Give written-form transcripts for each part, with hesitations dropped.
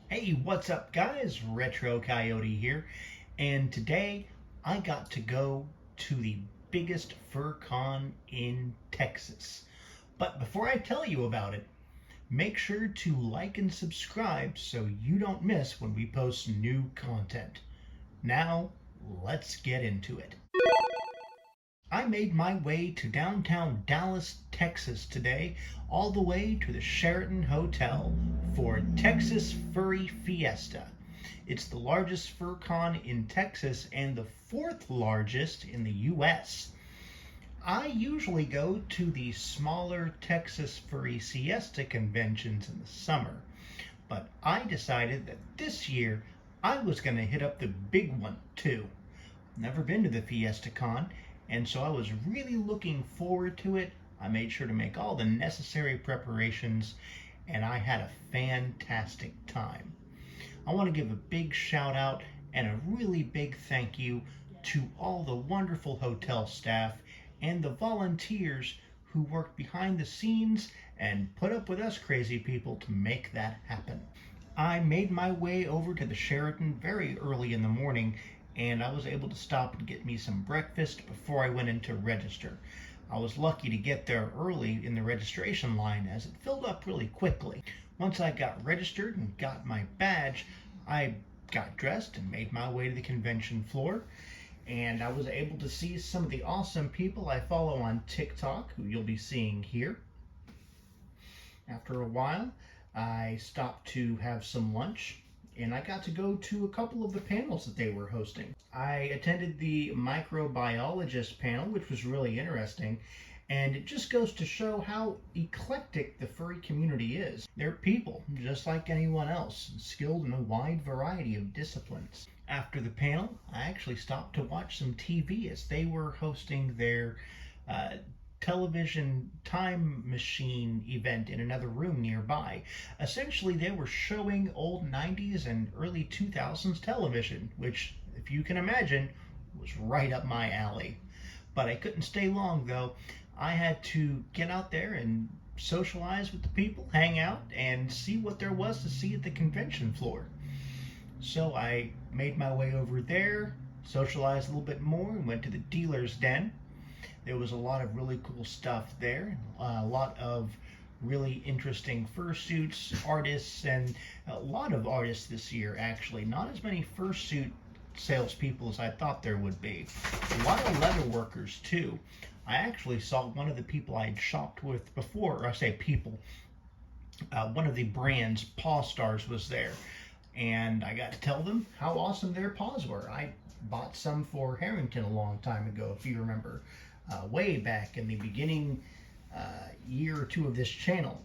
Hey, what's up guys? Retro Coyote here, and today I got to go to the biggest fur con in Texas. But before I tell you about it, make sure to like and subscribe so you don't miss when we post new content. Now, let's get into it. I made my way to downtown Dallas, Texas today, all the way to the Sheraton Hotel for Texas Furry Fiesta. It's the largest fur con in Texas and the fourth largest in the US. I usually go to the smaller Texas Furry Siesta conventions in the summer, but I decided that this year I was going to hit up the big one too. Never been to the Fiesta Con, and so I was really looking forward to it. I made sure to make all the necessary preparations, and I had a fantastic time. I want to give a big shout out and a really big thank you to all the wonderful hotel staff and the volunteers who worked behind the scenes and put up with us crazy people to make that happen. I made my way over to the Sheraton very early in the morning, and I was able to stop and get me some breakfast before I went in to register. I was lucky to get there early in the registration line as it filled up really quickly. Once I got registered and got my badge, I got dressed and made my way to the convention floor, and I was able to see some of the awesome people I follow on TikTok, who you'll be seeing here. After a while, I stopped to have some lunch, and I got to go to a couple of the panels that they were hosting. I attended the microbiologist panel, which was really interesting, and it just goes to show how eclectic the furry community is. They're people, just like anyone else, skilled in a wide variety of disciplines. After the panel, I actually stopped to watch some TV as they were hosting their television time machine event in another room nearby. Essentially, they were showing old 90s and early 2000s television, which, if you can imagine, was right up my alley. But I couldn't stay long though. I had to get out there and socialize with the people, hang out, and see what there was to see at the convention floor. So I made my way over there, socialized a little bit more, and went to the dealer's den. There was a lot of really cool stuff there, a lot of really interesting fursuits, artists, and a lot of artists this year actually. Not as many fursuit salespeople as I thought there would be. A lot of leather workers too. I actually saw one of the people I had shopped with before, or I say people, one of the brands, Paw Stars, was there. And I got to tell them how awesome their paws were. I bought some for Harrington a long time ago, if you remember. Way back in the beginning year or two of this channel.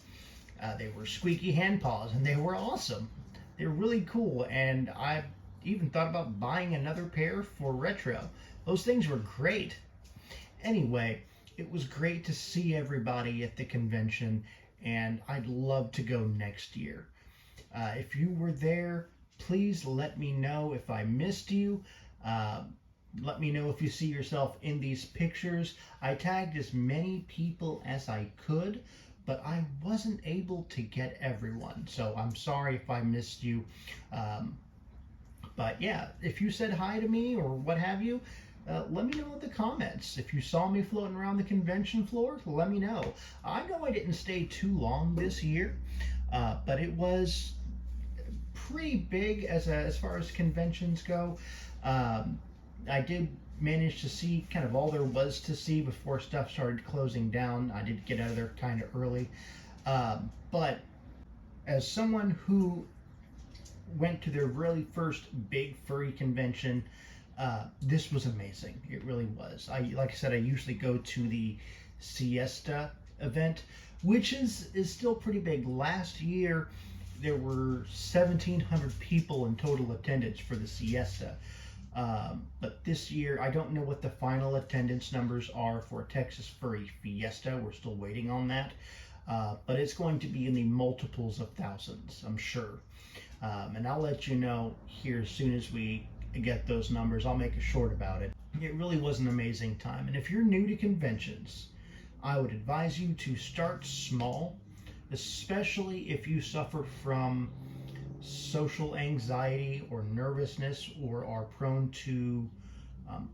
They were squeaky hand paws and they were awesome. They're really cool, and I even thought about buying another pair for retro. Those things were great. Anyway, it was great to see everybody at the convention, and I'd love to go next year. If you were there, please let me know if I missed you. Let me know if you see yourself in these pictures. I tagged as many people as I could, but I wasn't able to get everyone. So I'm sorry if I missed you. But yeah, if you said hi to me or what have you, let me know in the comments. If you saw me floating around the convention floor, let me know. I know I didn't stay too long this year, but it was pretty big as far as conventions go. I did manage to see kind of all there was to see before stuff started closing down. I did get out of there kind of early. But as someone who went to their really first big furry convention, this was amazing. It really was. Like I said, I usually go to the Siesta event, which is still pretty big. Last year, there were 1,700 people in total attendance for the Siesta. But this year, I don't know what the final attendance numbers are for Texas Furry Fiesta. We're still waiting on that. But it's going to be in the multiples of thousands, I'm sure. And I'll let you know here as soon as we get those numbers. I'll make a short about it. It really was an amazing time. And if you're new to conventions, I would advise you to start small, especially if you suffer from social anxiety or nervousness, or are prone to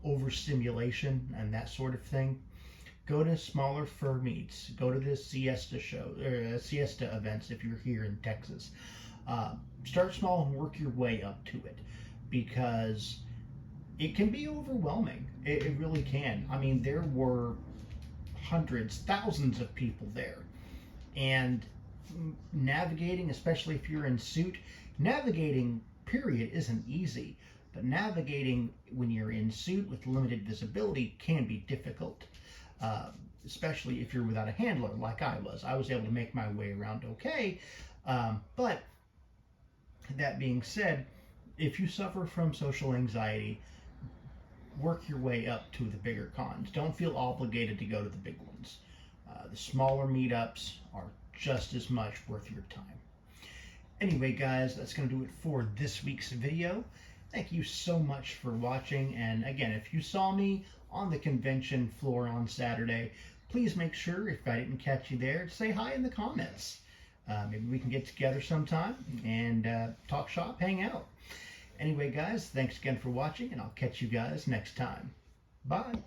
overstimulation and that sort of thing, go to smaller fur meets. Go to the Siesta show or Siesta events if you're here in Texas. Start small and work your way up to it, because it can be overwhelming. It really can. I mean, there were hundreds, thousands of people there, and navigating, especially if you're in suit, navigating period isn't easy, but navigating when you're in suit with limited visibility can be difficult, especially if you're without a handler like I was. I was able to make my way around okay, but that being said, if you suffer from social anxiety, work your way up to the bigger cons. Don't feel obligated to go to the big ones. The smaller meetups are just as much worth your time. Anyway, guys, that's going to do it for this week's video. Thank you so much for watching. And again, if you saw me on the convention floor on Saturday, please make sure, if I didn't catch you there, to say hi in the comments. Maybe we can get together sometime and talk shop, hang out. Anyway, guys, thanks again for watching, and I'll catch you guys next time. Bye.